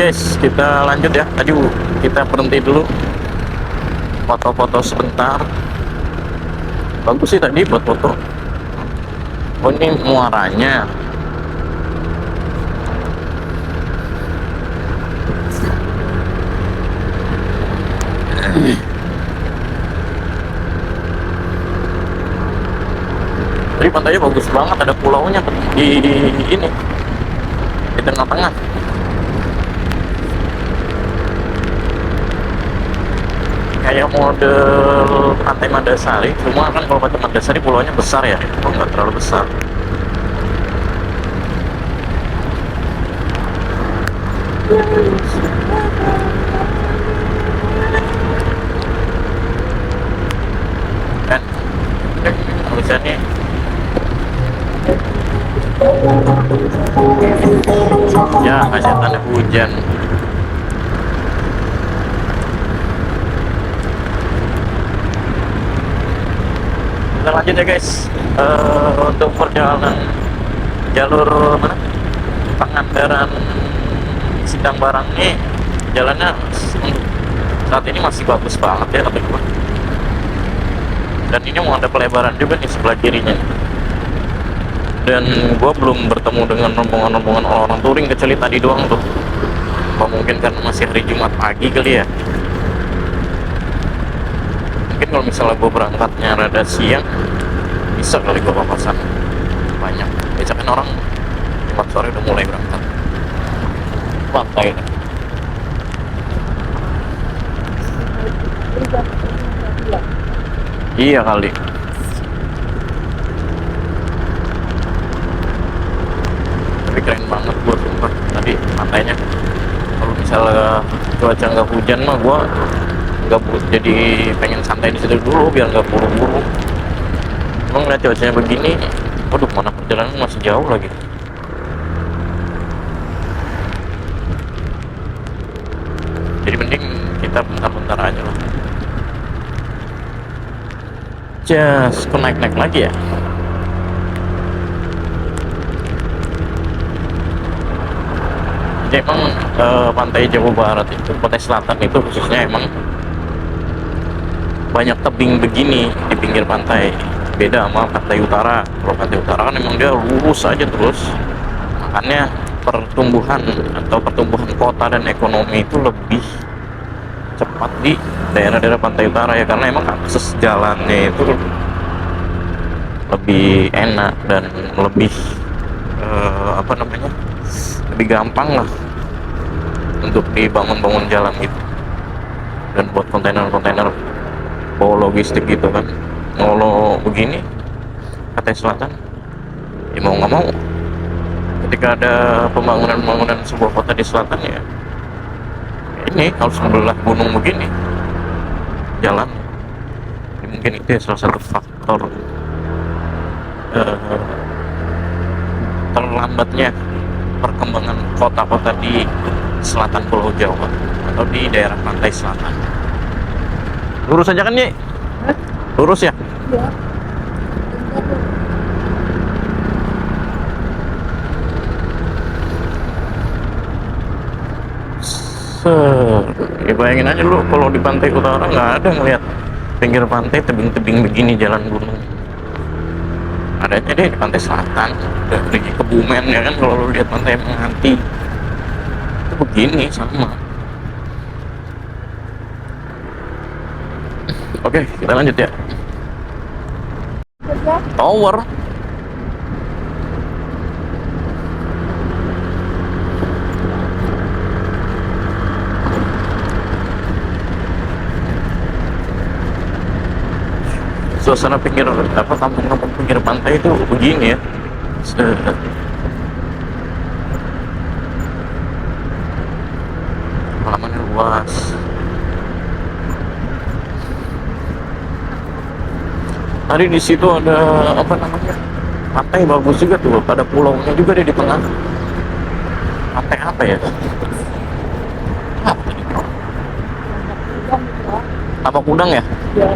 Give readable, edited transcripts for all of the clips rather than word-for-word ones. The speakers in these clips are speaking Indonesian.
guys, kita lanjut ya. Tadi kita berhenti dulu, foto-foto sebentar. Bagus sih tadi buat foto. Oh, ini muaranya. Jadi pantainya bagus banget, ada pulaunya di ini, di tengah-tengah. Kayak model Pantai Mandasari, cuma kan kalau Pantai Mandasari pulaunya besar ya, itu nggak terlalu besar. Kan harusnya nih ya kasih tanda hujan. Kita lanjut ya guys. Untuk perjalanan jalur mana Pangandaran Sindang Barang ini, jalannya saat ini masih bagus banget ya kata gue. Dan ini mau ada pelebaran juga nih sebelah kirinya. Dan gue belum bertemu dengan rombongan-rombongan orang touring kecuali tadi doang tuh. Apa mungkin karena masih hari Jumat pagi kali ya. Mungkin kalau misalnya gue berangkatnya rada siang, bisa kali gue papasan banyak. Biasanya kan orang Jumat sore udah mulai berangkat. Pantai. Iya kali. Tapi keren banget gue sumpah tadi pantainya. Kalau misalnya cuaca nggak hujan mah gue nggak jadi pengen santai di situ dulu biar nggak buru-buru. Emang lihat cuacanya begini, waduh mana perjalanan masih jauh lagi. Jadi mending kita bentar-bentar aja lah. Just naik-naik lagi ya. Jadi emang pantai Jawa Barat itu, pantai selatan itu khususnya emang banyak tebing begini di pinggir pantai. Beda sama pantai utara. Kalau pantai utara kan emang dia lurus aja terus. Makanya pertumbuhan kota dan ekonomi itu lebih cepat di daerah-daerah pantai utara ya, karena emang akses jalannya itu lebih enak dan lebih lebih gampang lah untuk dibangun jalan gitu. Dan buat kontainer bawa logistik gitu kan. Kalau begini pantai selatan ya mau nggak mau ketika ada pembangunan sebuah kota di selatan ya ini harus membelah gunung begini jalan. Jadi mungkin itu ya salah satu faktor terlambatnya perkembangan kota-kota di selatan Pulau Jawa atau di daerah pantai selatan. Lurus aja kan nih? Lurus ya? Iya. Ya bayangin aja lu kalau di pantai utara nggak ada ngeliat pinggir pantai tebing-tebing begini jalan gunung. Adanya deh di pantai selatan, di Kebumen ya kan, kalau lu lihat pantai Menganti itu begini sama. Oke, kita lanjut ya. Tower. Suasana pinggir kampung-kampung pinggir pantai itu begini ya. Halamannya luas. Tadi di situ ada pantai bagus juga tuh, ada pulaunya juga di tengah. Pantai apa ya? Apa tadi? Tapak Udang ya? Iya.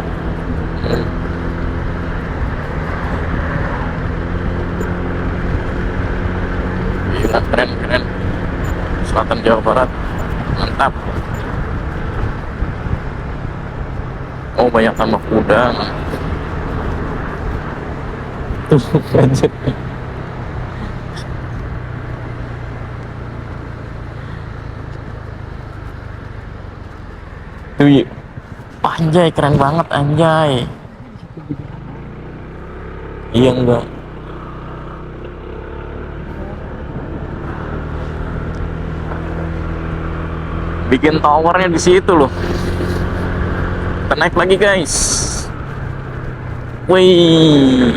Keren selatan Jawa Barat. Mantap. Oh, banyak tambah kuda. Tuh aja. Tuh, anjay, keren banget anjay. Iya enggak. Bikin towernya di situ loh. Kita naik lagi guys. Wih.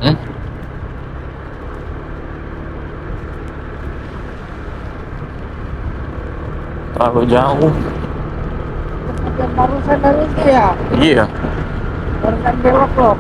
Hmm? Terlalu jauh. Barusan dari itu ya? Iya. Barusan belok loh.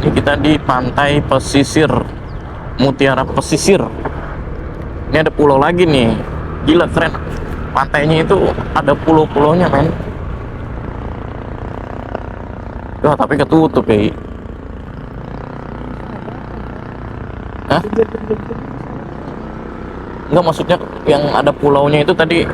Ini kita di pantai pesisir Mutiara Pesisir. Ini ada pulau lagi nih. Gila keren. Pantainya itu ada pulau-pulaunya men. Wah, tapi ketutup ya. Hah? Enggak, maksudnya yang ada pulaunya itu tadi.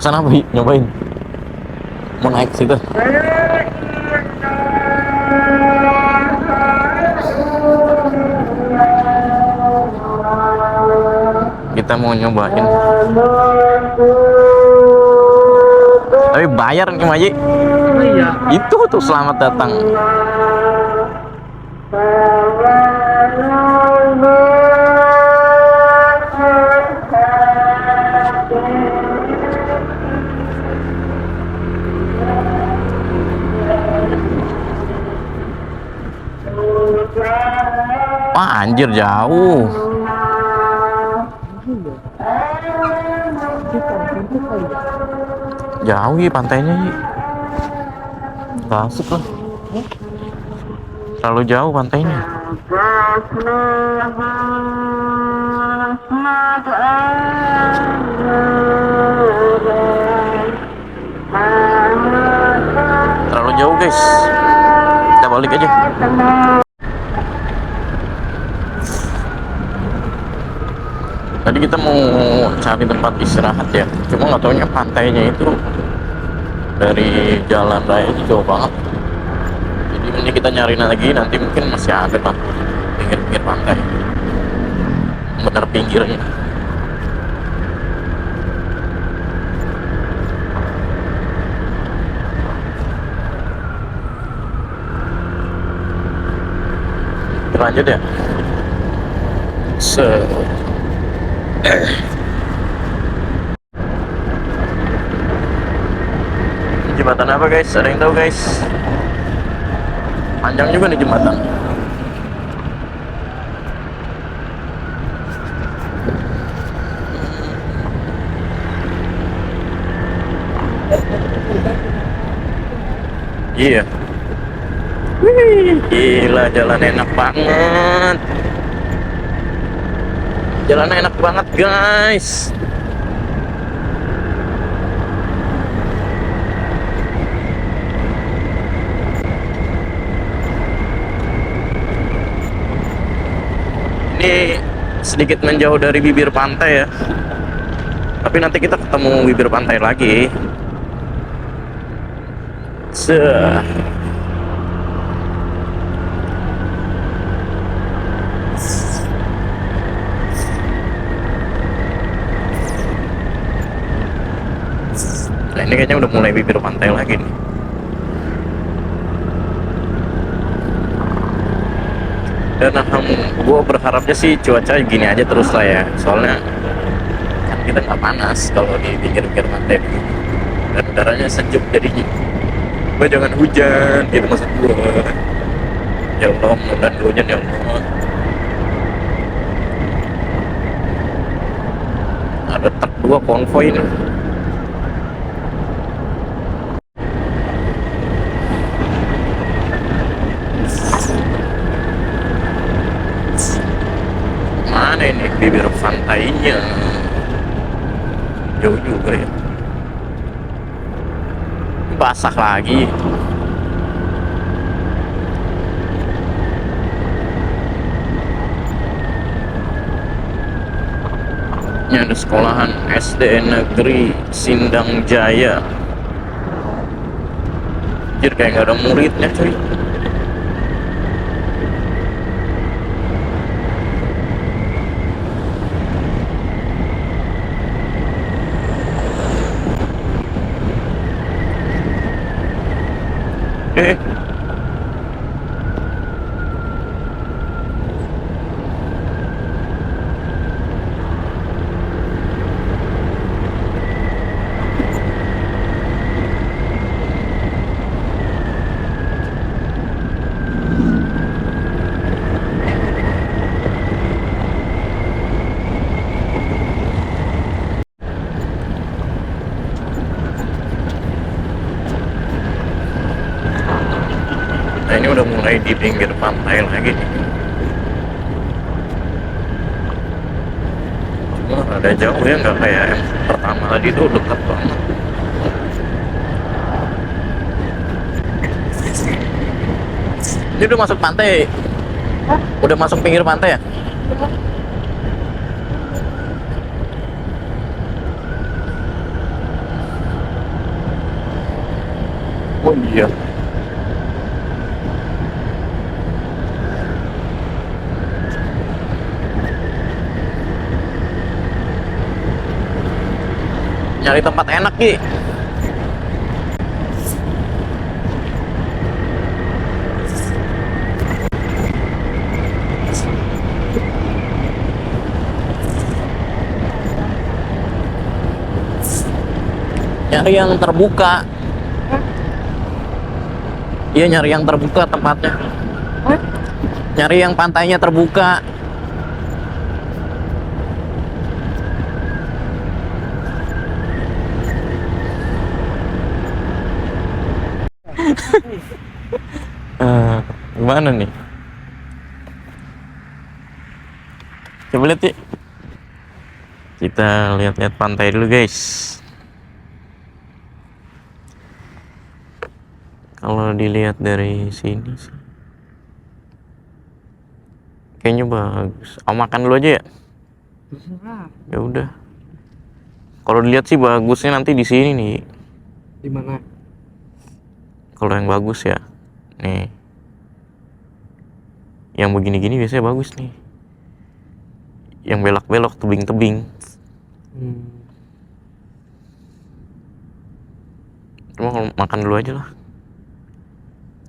Sana apa nyobain? Mau naik situ? Kita mau nyobain. Tapi bayar nih Maji. Oh iya. Itu tuh selamat datang. Wah anjir jauh. Jauh ya pantainya ya. Gak asik lah. Terlalu jauh pantainya. Terlalu jauh guys. Kita balik aja. Tadi kita mau cari tempat istirahat ya. Cuma nggak taunya pantainya itu dari jalan raya itu jauh banget. Jadi ini kita nyari lagi, nanti mungkin masih ada lah pinggir-pinggir pantai. Bener pinggirnya. Lanjut ya. Jembatan apa guys? Ada yang tahu guys? Panjang juga nih jembatan. Iya. Wih, gila jalan enak banget. Jalan enak banget guys. Ini sedikit menjauh dari bibir pantai ya. Tapi nanti kita ketemu bibir pantai lagi. Se Nah, ini kayaknya udah mulai bibir pantai lagi nih. Dan gue berharapnya sih cuaca gini aja terus lah ya, soalnya kan kita nggak panas kalau di pinggir-pinggir pantai begini. Dan udaranya sejuk jadinya. Gue jangan hujan gitu maksud gue. Ya Allah, mudah-mudahan hujan ya Allah. Ada truk 2 konvoy nih. Mana ini bibir pantainya? Jauh juga ya. Basah lagi. Ini ada sekolahan SD Negeri Sindang Jaya. Anjir, kayak nggak ada muridnya cuy. Nah, ini udah mulai di pinggir pantai lagi nih. Cuma ada jauh ya, nggak kayak yang pertama tadi tuh dekat banget. Ini udah masuk pantai. Hah? Udah masuk pinggir pantai ya? Oh iya. Nyari tempat enak Ki. Nyari yang terbuka. Iya, nyari yang terbuka tempatnya. Nyari yang pantainya terbuka. Gimana nih? Coba lihat ya. Kita lihat-lihat pantai dulu guys. Kalau dilihat dari sini sih kayaknya bagus. Aku makan dulu aja ya. Terserah. Ya udah. Kalau dilihat sih bagusnya nanti di sini nih. Di mana? Kalau yang bagus ya. Nih. Yang begini-gini biasanya bagus nih. Yang belok-belok, tebing-tebing. Cuma kalau makan dulu aja lah.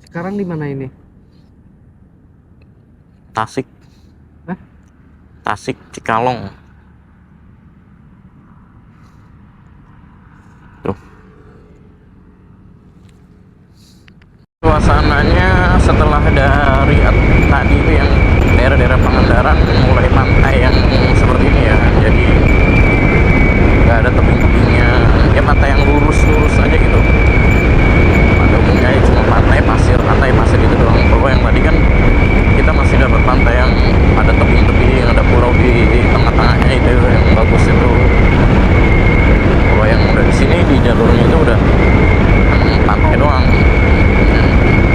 Sekarang di mana ini? Tasik. Hah? Tasik, Cikalong. Tuh. Suasananya setelah dari tadi itu yang daerah-daerah Pangandaran mulai pantai yang seperti ini ya. Jadi nggak ada tebing-tebingnya. Ya pantai yang lurus-lurus aja gitu. Pada umumnya cuma pantai pasir gitu doang. Kalau yang tadi kan kita masih dapat pantai yang ada tebing-tebing, ada pulau di tengah-tengahnya itu yang bagus itu. Kalau yang udah di sini di jalurnya itu udah pantai doang.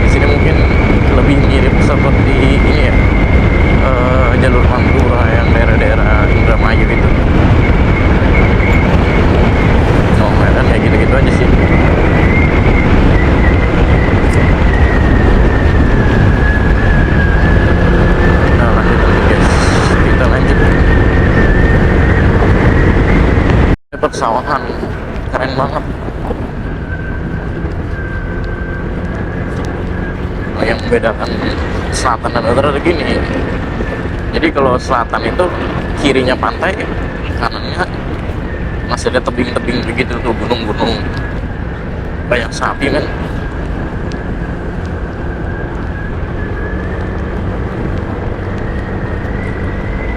Di sini mungkin lebih mirip seperti ini ya, jalur Pantura yang daerah-daerah banget. Nah, yang membedakan selatan dan utara ada gini. Jadi kalau selatan itu kirinya pantai, kanannya masih ada tebing-tebing begitu tuh, gunung-gunung, banyak sapi men.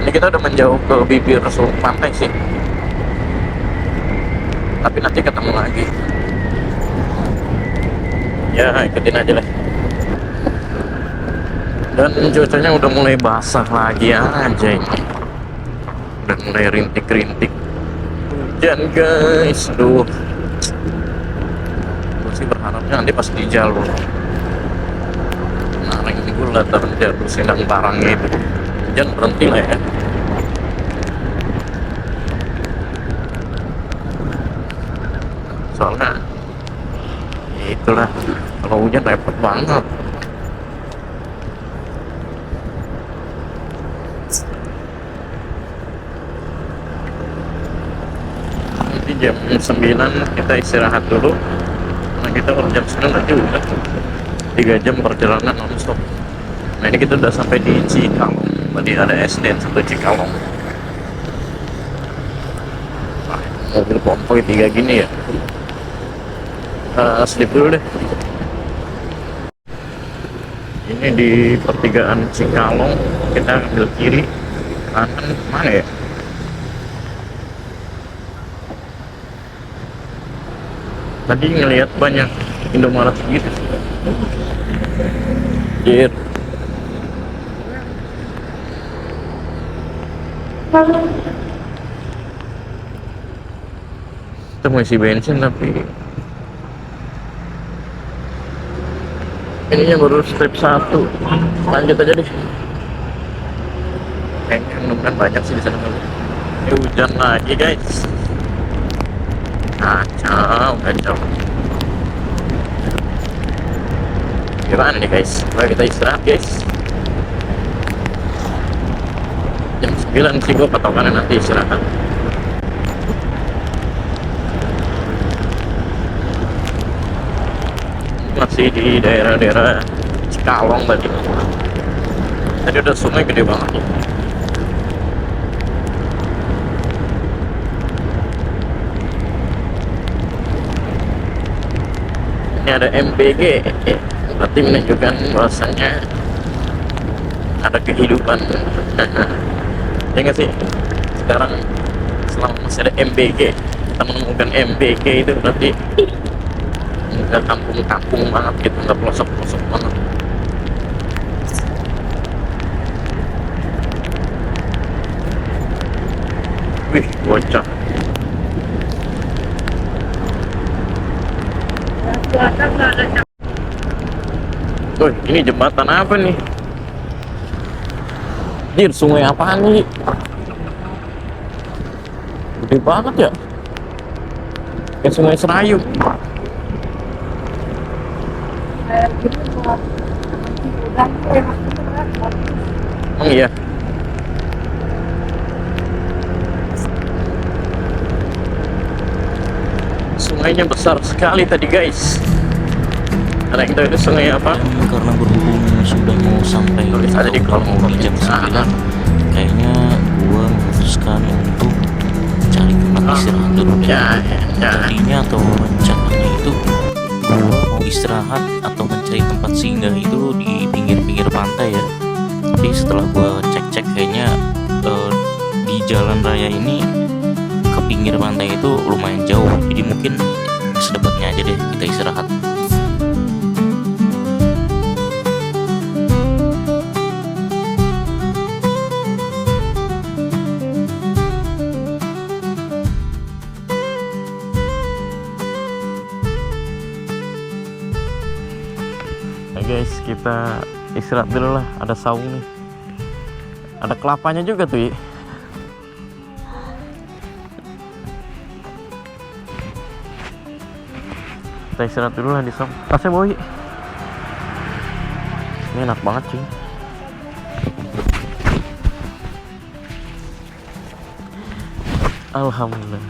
Ini kita udah menjauh ke bibir pantai sih, tapi nanti ketemu lagi. Ya ikutin aja lah. Dan cuacanya udah mulai basah lagi aja ini. Udah mulai rintik-rintik hujan guys. Aduh, gue sih berharapnya nanti pas di jalur Nareng Gula atau jalur Sindang Barang itu hujan berhenti lah ya. Soalnya ya itulah, kalau hujan repot banget. Nanti jam 9 kita istirahat dulu. Nah kita kalau jam 9 nanti udah 3 jam perjalanan non-stop. Nah ini kita udah sampai di Cikalong. Tadi ada SD 1 Cikalong. Nah, mobil konvoy 3 gini ya. Slip dulu deh. Ini di pertigaan Cikalong, kita ambil kiri, kanan mana ya? Tadi ngelihat banyak Indomaret gitu. Jir. Kita mau isi bensin tapi ininya baru strip 1. Lanjut aja deh. Kayaknya mudah-mudahan banyak sih di sana. Ini hujan lagi guys. Kacau. Gimana nih guys? Mari kita istirahat guys. Jam 9 sih gue patokannya nanti istirahat. Masih di daerah-daerah Cikalong tadi. Tadi udah sungai gede banget nih. Ini ada MBG, berarti menunjukkan bahwasannya ada kehidupan. Ya nggak sih? Sekarang selama masih ada MBG, kita menemukan MBG itu berarti nggak kampung-kampung banget gitu, nggak pelosok-pelosok banget. Wih, bocah. Wih, ini jembatan apa nih? Jir, sungai apaan nih? Gede banget ya? Kayak Sungai Serayu. Oh iya. Sungainya besar sekali tadi guys. Karena kita itu sungai apa? Karena berhubung sudah mau sampai Ada di kolom mau di jam 9, kayaknya gua memutuskan untuk cari tempat istirahat dulu deh. Tadinya atau rencananya itu gua mau istirahat atau mencari tempat singgah itu di pinggir-pinggir pantai ya. Tapi setelah gua cek-cek kayaknya di jalan raya ini ke pinggir pantai itu lumayan jauh. Jadi mungkin sedapatnya aja deh kita istirahat. Guys, kita istirahat dulu lah. Ada saung nih, ada kelapanya juga tuh ya. Kita istirahat dulu lah di saung. Tasnya boy, ini enak banget sih. Alhamdulillah.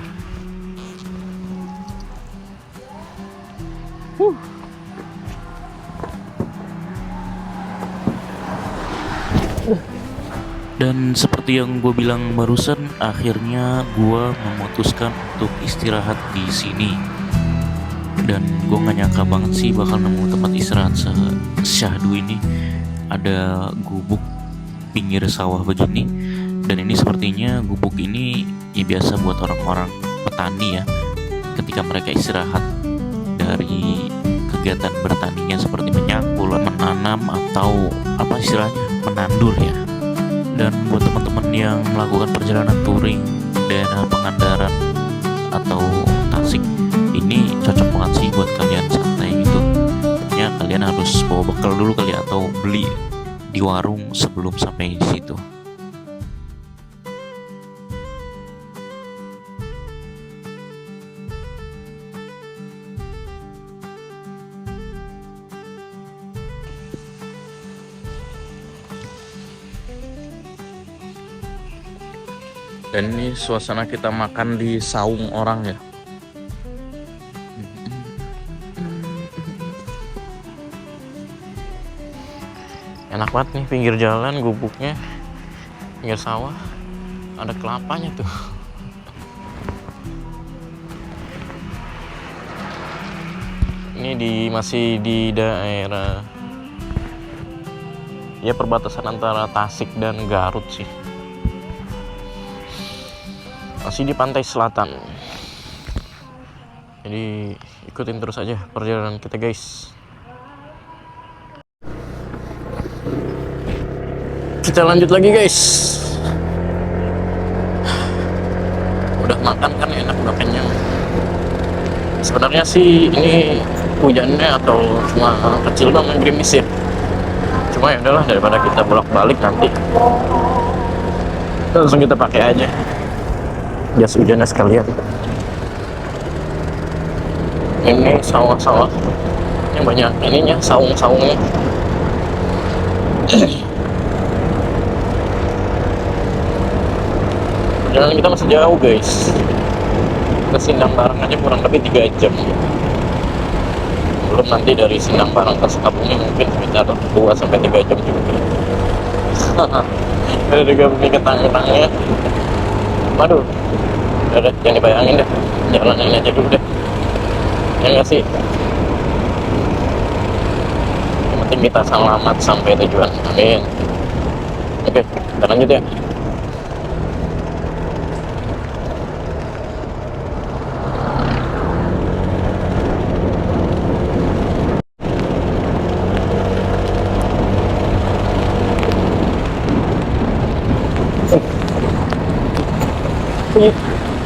Dan seperti yang gue bilang barusan, akhirnya gue memutuskan untuk istirahat di sini. Dan gue nggak nyangka banget sih bakal nemu tempat istirahat syahdu ini. Ada gubuk pinggir sawah begini. Dan ini sepertinya gubuk ini ya biasa buat orang-orang petani ya, ketika mereka istirahat dari kegiatan bertaninya seperti menyangkul, menanam, atau apa istilahnya, menandur ya. Dan buat teman-teman yang melakukan perjalanan touring daerah Pangandaran atau Tasik, ini cocok banget sih buat kalian santai gitu. Ya kalian harus bawa bekal dulu kali atau beli di warung sebelum sampai di situ. Dan ini suasana kita makan di saung orang ya. Enak banget nih, pinggir jalan, gubuknya, pinggir sawah, ada kelapanya tuh. Ini masih di daerah ya perbatasan antara Tasik dan Garut sih. Masih di pantai selatan. Jadi ikutin terus aja perjalanan kita guys. Kita lanjut lagi guys. Udah makan kan, enak, udah kenyang. Sebenarnya sih ini hujannya atau cuma kecil banget gerimis ya. Cuma ya udahlah, daripada kita bolak-balik nanti, langsung kita pakai aja jas hujannya sekalian. Ini sawah-sawah yang banyak ininya, saung-saungnya. Perjalanan kita masih jauh guys. Ke Sindang Barang aja kurang lebih 3 jam. Belum nanti dari Sindang Barang ke Sukabumi mungkin sekitar 2-3 jam juga. Ada juga ke Tangerangnya. Waduh, udah jangan dibayangin deh, jalan ini aja dulu deh, ya nggak sih? Yang penting kita selamat sampai tujuan, amin. Oke, kita lanjut ya.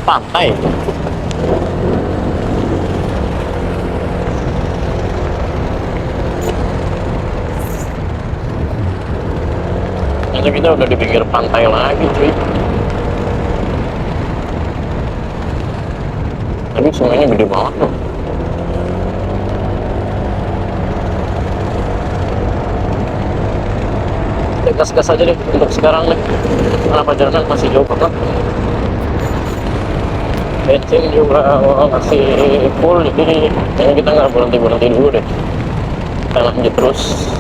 Pantai. Nanti kita udah di pinggir pantai lagi cuy. Tapi sungainya gede banget loh. Gas-gas aja deh untuk sekarang deh, karena perjalanan masih jauh banget. Bensin juga masih full, jadi kayaknya kita nggak berhenti dulu deh, kita lanjut terus.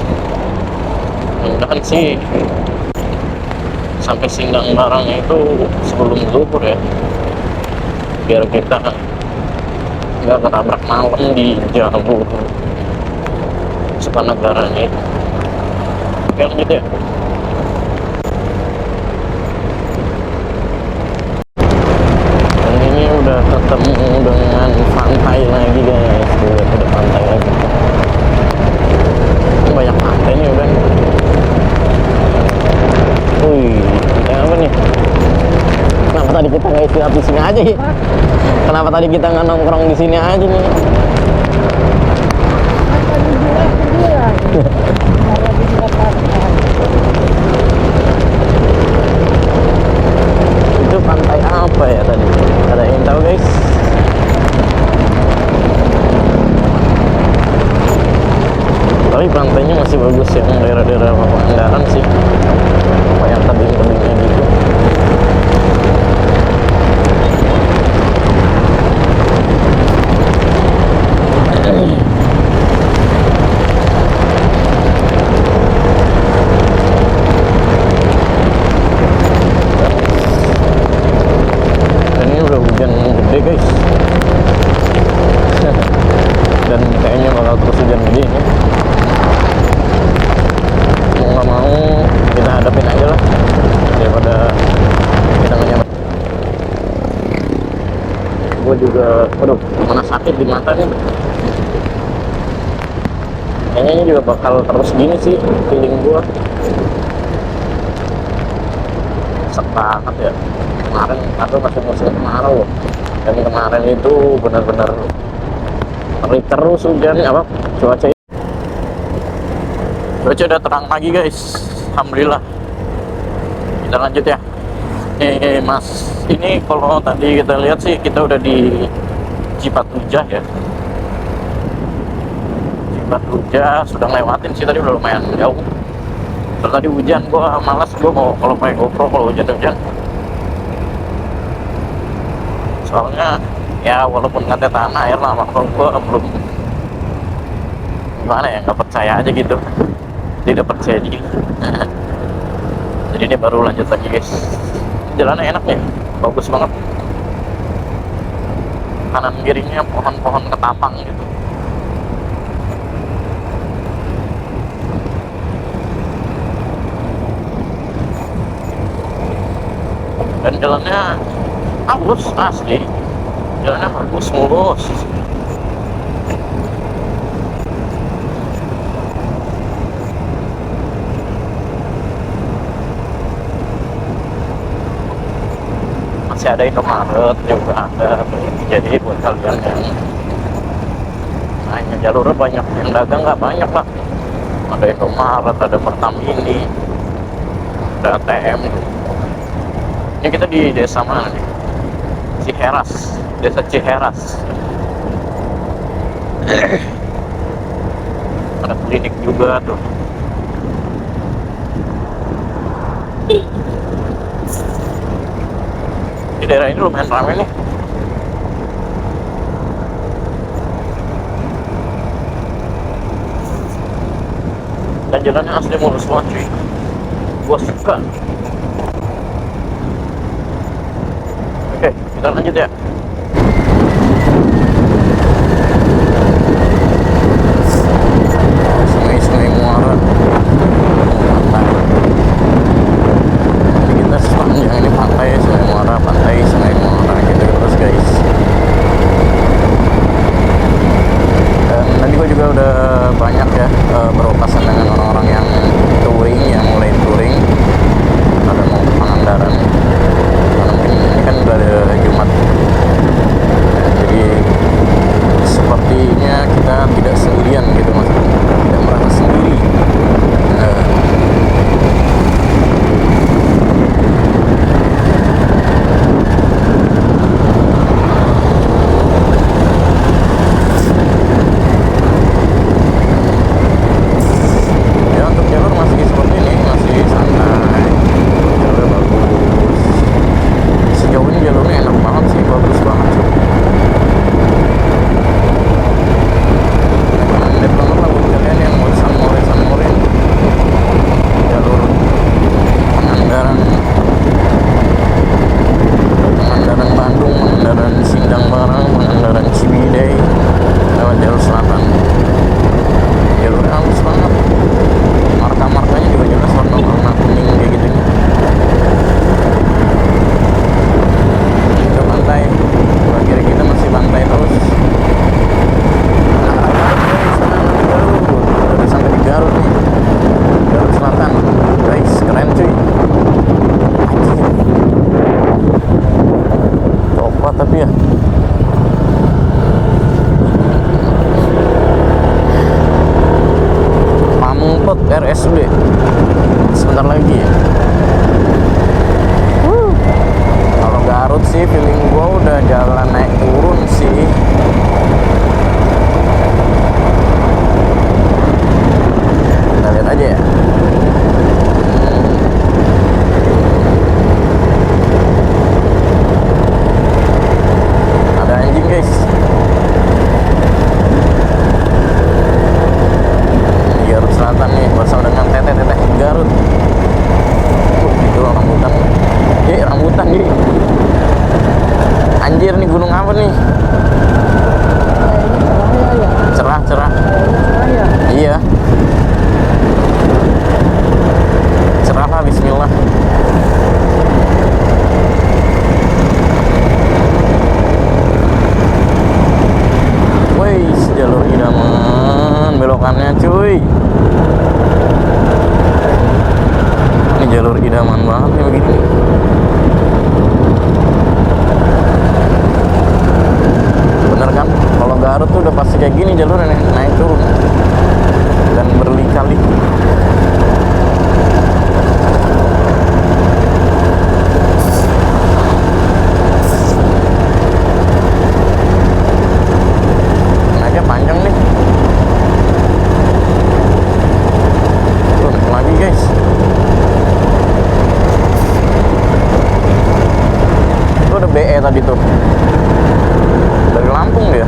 Mudah-mudahan sih sampai Sindang Barang itu sebelum zuhur ya, biar kita nggak ketabrak malam di jalur Sukanagaranya itu. Oke, lanjut ya. Udah ketemu dengan pantai lagi guys, udah pantai lagi. Ini banyak pantai nih udah. Wih, apa nih? Kenapa tadi kita nggak istirahat di sini aja ya? Kenapa tadi kita nggak nongkrong di sini aja nih? Itu pantai apa ya tadi? Ada yang tahu guys? Tapi pantainya masih bagus yang daerah-daerah Pangandaran sih, banyak tebing-tebingnya gitu. juga, aduh, mana sakit di mata nih. Kayaknya ini juga bakal terus gini sih feeling gua. Sek banget ya. Kemarin atau masih musim kemarau, dan kemarin itu benar-benar terik terus hujan apa cuaca udah terang lagi guys, alhamdulillah. Kita lanjut ya. Mas, ini kalau tadi kita lihat sih kita udah di Cipatujah ya. Cipatujah sudah lewatin sih, tadi udah lumayan jauh. Terus tadi hujan, gua malas gua mau kalau pakai GoPro kalau hujan-hujan. Soalnya ya walaupun katanya tanah air lama, kalau gua belum gimana ya, nggak percaya aja gitu, tidak percaya diri. Jadi ini baru lanjut lagi guys. Jalannya enak nih, bagus banget. Kanan kirinya pohon-pohon ketapang gitu. Dan jalannya halus asli, jalannya bagus, mulus. Masih ada Indomaret juga ada, jadi buat kalian yang hanya jalurnya banyak yang dagang, nggak banyak lah. Ada Indomaret, ada Pertamini, ada ATM. Ini kita di desa mana nih? Ciheras, desa Ciheras. Ada klinik juga tuh. Di daerah ini lumayan ramai nih. Dan jalannya asli mulus banget cuy. Gua suka. Oke, kita lanjut ya. Sungai-sungai Muara. Jadi kita sepanjang ini pantai Sungai Muara, pantai Sungai Muara gitu terus guys. Dan tadi gua juga udah banyak ya beropasan dengan orang-orang yang touring, yang mulai touring. Ada mau ke Pangandaran. Karena ini kan udah ada Jumat. Nah, jadi sepertinya kita tidak sendirian gitu mas, tidak merasa sendiri. Ya untuk jalur masih seperti ini, masih santai, jalurnya bagus. Sejauh ini jalurnya enak banget sih, bagus banget sih. Recommended banget lah buat kalian yang mau sunmorin jalur Pangandaran Bandung, Pangandaran Sindang Barang, Pangandaran Ciwidey lewat jalur selatan. Jalurnya halus banget, marka-markanya juga jelas warna-warna kuning kayak gitu. Ke pantai, sebelah kiri kita masih pantai terus. Udah sampai di Garut nih, Garut Selatan guys, keren cuy. Coba tapi ya Pamungpet RSUD sebentar lagi ya. Kalau Garut sih feeling gua udah jalan naik turun sih. Kita lihat aja ya. Ada anjing guys. Di Garut Selatan nih bersama dengan Ted belokannya cuy. Ini jalur idaman banget nih begini nih. Bener kan? Kalau Garut tuh udah pasti kayak gini jalurnya nih, naik turun dan berliku-liku. Naiknya panjang nih. Tuh, naik lagi guys. Itu ada BE tadi tuh. Dari Lampung dia.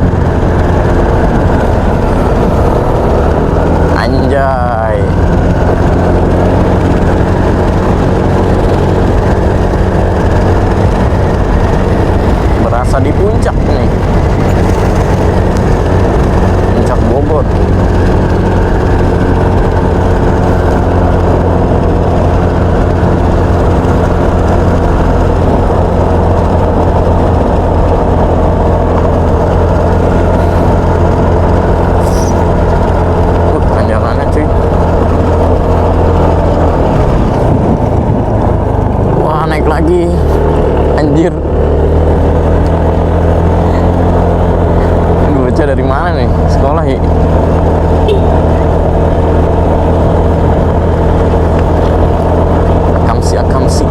Anjay. Berasa di puncak nih. Puncak Bogor. Tanjakannya cuy. Wah, naik lagi. Anjir. Ini bocah dari mana nih? Sekolah ya? Akamsi.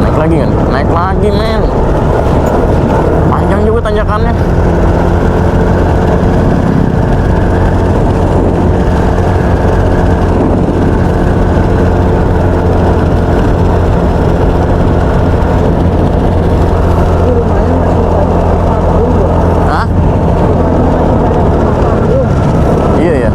Naik lagi kan? Naik lagi men. Panjang juga tanjakannya. Hah? Iya ya.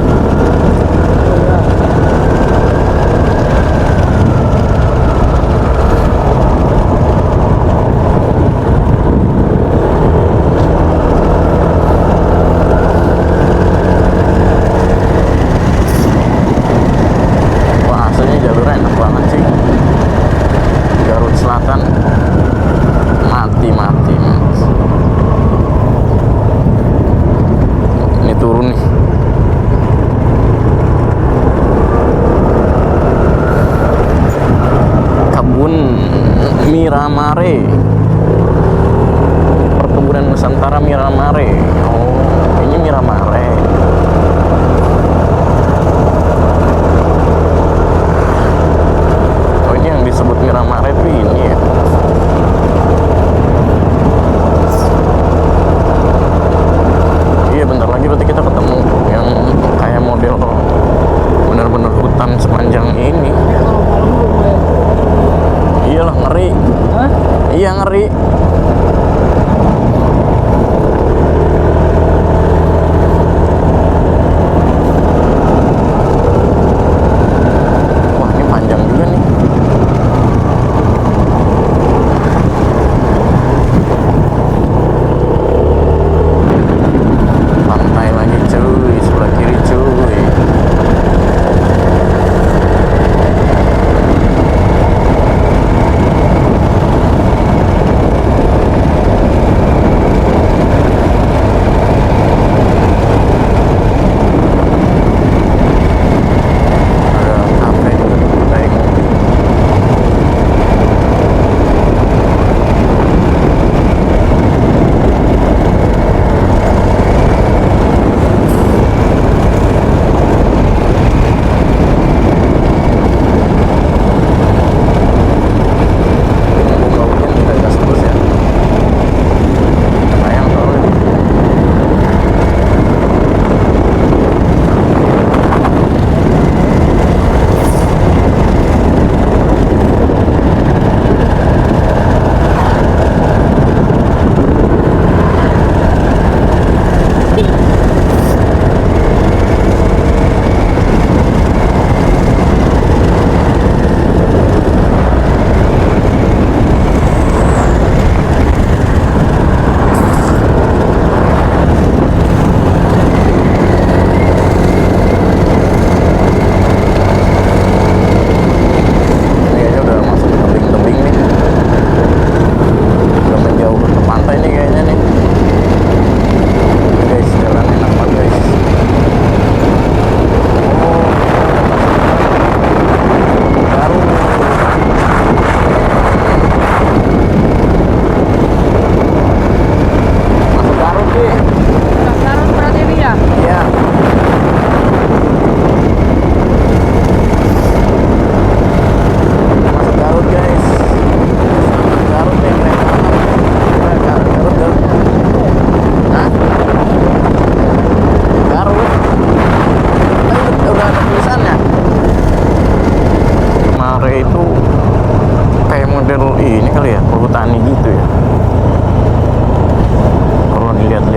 Wah, aslinya jalurnya enak banget sih. Garut Selatan mati. Ini turun nih. Kebun Miramare. Perkebunan Nusantara Miramare. Oh, ini Miramare. Oh, ini yang disebut Miramare tuh ini ya. Iya, bentar lagi berarti kita ketemu yang kayak model bener-bener hutan sepanjang ini. Iyalah, ngeri. Hah? Iya, ngeri.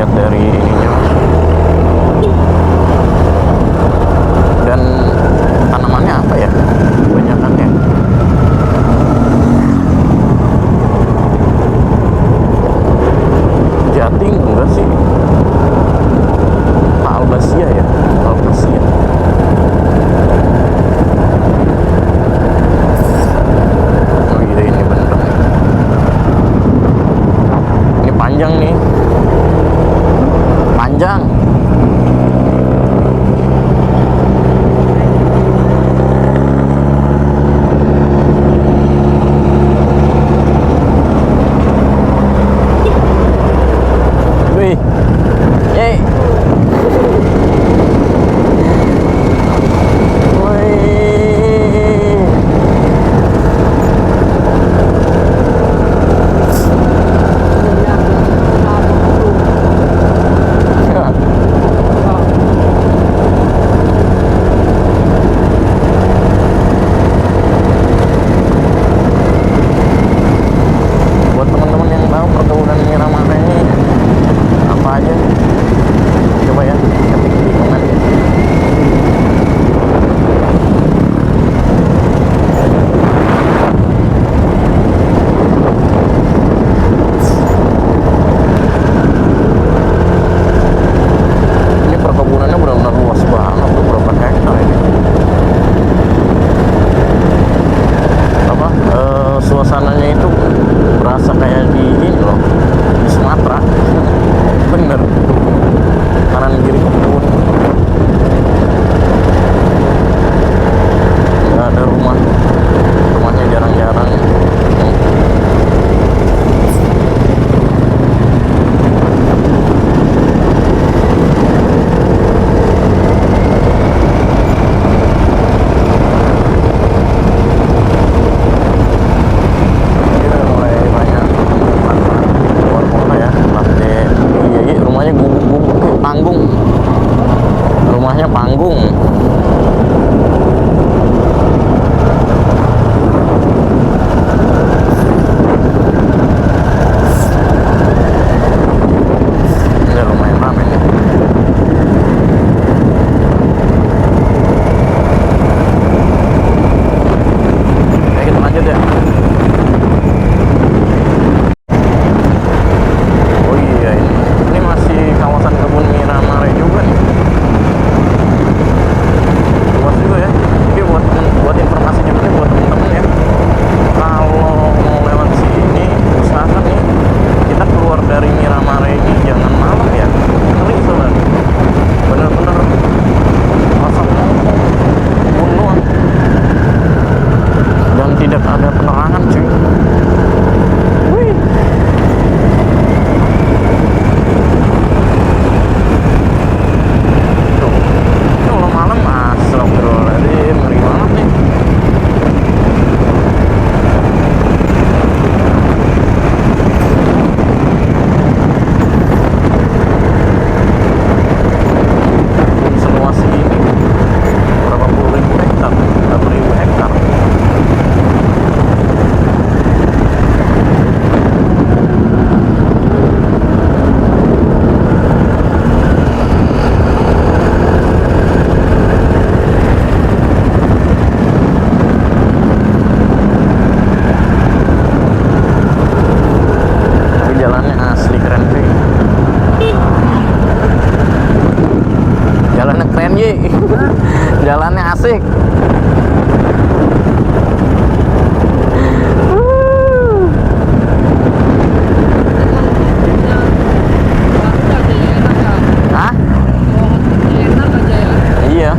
lihat dari ininya. Dan tanamannya apa ya? Kebanyakannya jating enggak sih? Albasia ya, albasia. Oh iya, ini bener. Ini panjang nih, panjang. Wih, yeay. Buat teman-teman yang tahu perkebunan Miramar ini apa aja, coba ya ketik di komen. Ini perkebunannya benar-benar luas banget tuh, berapa hektar ini. Apa suasananya itu berasa kayak di ini loh, di Sumatera. Bener, kanan kiri kebun, nggak ada rumahnya jarang-jarang. Iya, mulai banyak luar kota ya, lantai. Iya, rumahnya gubuk-gubuk tuh, panggung. Rumahnya panggung. Udah lumayan ramai nih. Oke, kita lanjut ya. Oh iya, ini masih kawasan kebun Miramar juga nih. Luas juga ya. Oke, buat informasi juga nih buat temen-temen ya. Kalau mau lewat sini, usahakan nih kita keluar dari Miramar ini jangan malam ya. Ngeri soalnya. Bener-bener asap kebun doang. Dan tidak ada penerangan cuy. Wih. Tuh, kalau malam astagfirullahaladzim, ngeri banget nih. Seluas ini berapa puluh ribu hektar, berapa ribu hektar. Tapi jalannya asli keren sih. Jalannya keren ye. Jalannya asik. Hah? Iya.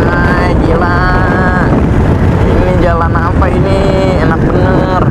Ay, gila. Ini jalan apa ini? Enak bener.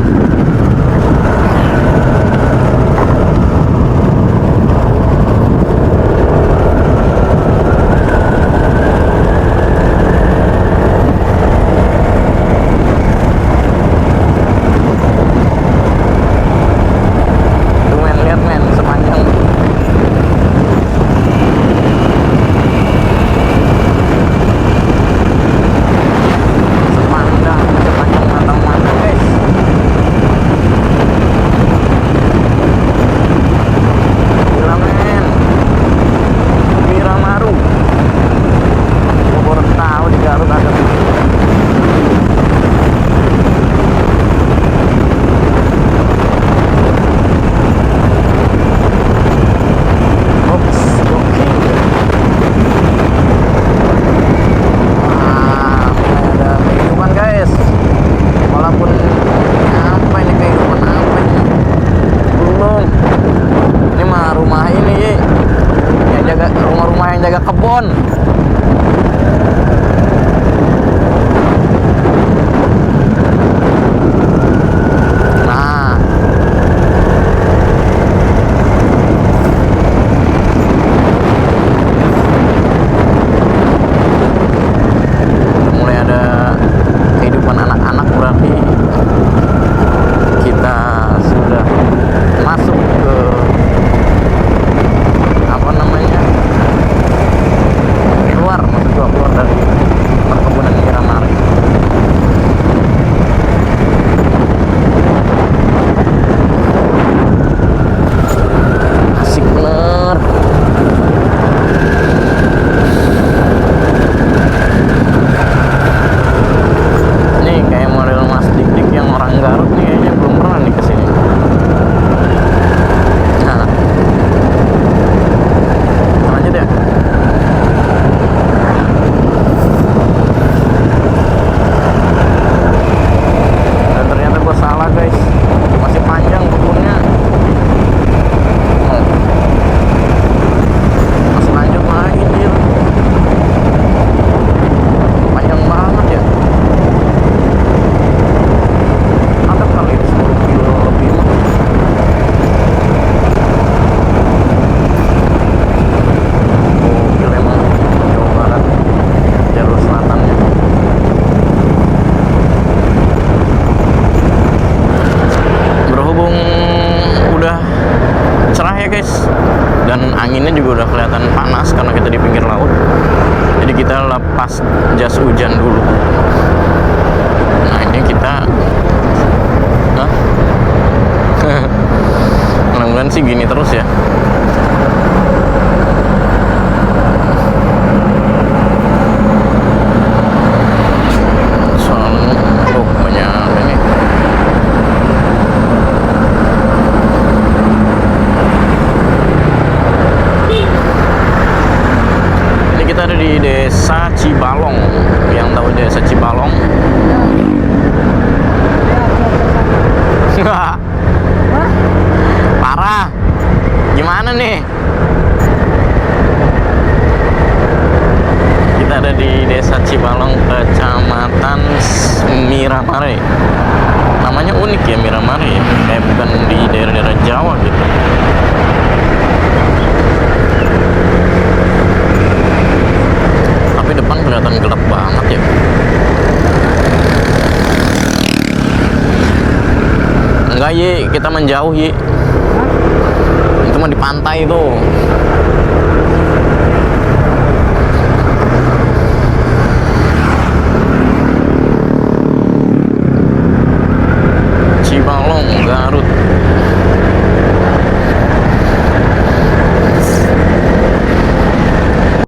anginnya juga udah kelihatan panas karena kita di pinggir laut. Jadi kita lepas jas hujan dulu. Nah ini kita mudah-mudahan sih gini terus ya. Soalnya banyak ini. Ini kita ada di Desa Cibalong. Yang tahu Desa Cibalong? Parah. Gimana nih? Kita ada di Desa Cibalong, Kecamatan Miramare. Namanya unik ya, Miramare ya. Kayak bukan di daerah-daerah Jawa gitu. Tapi depan kelihatan gelap banget ya. Enggak, Yi, kita menjauh, Yi. Itu mah di pantai tuh.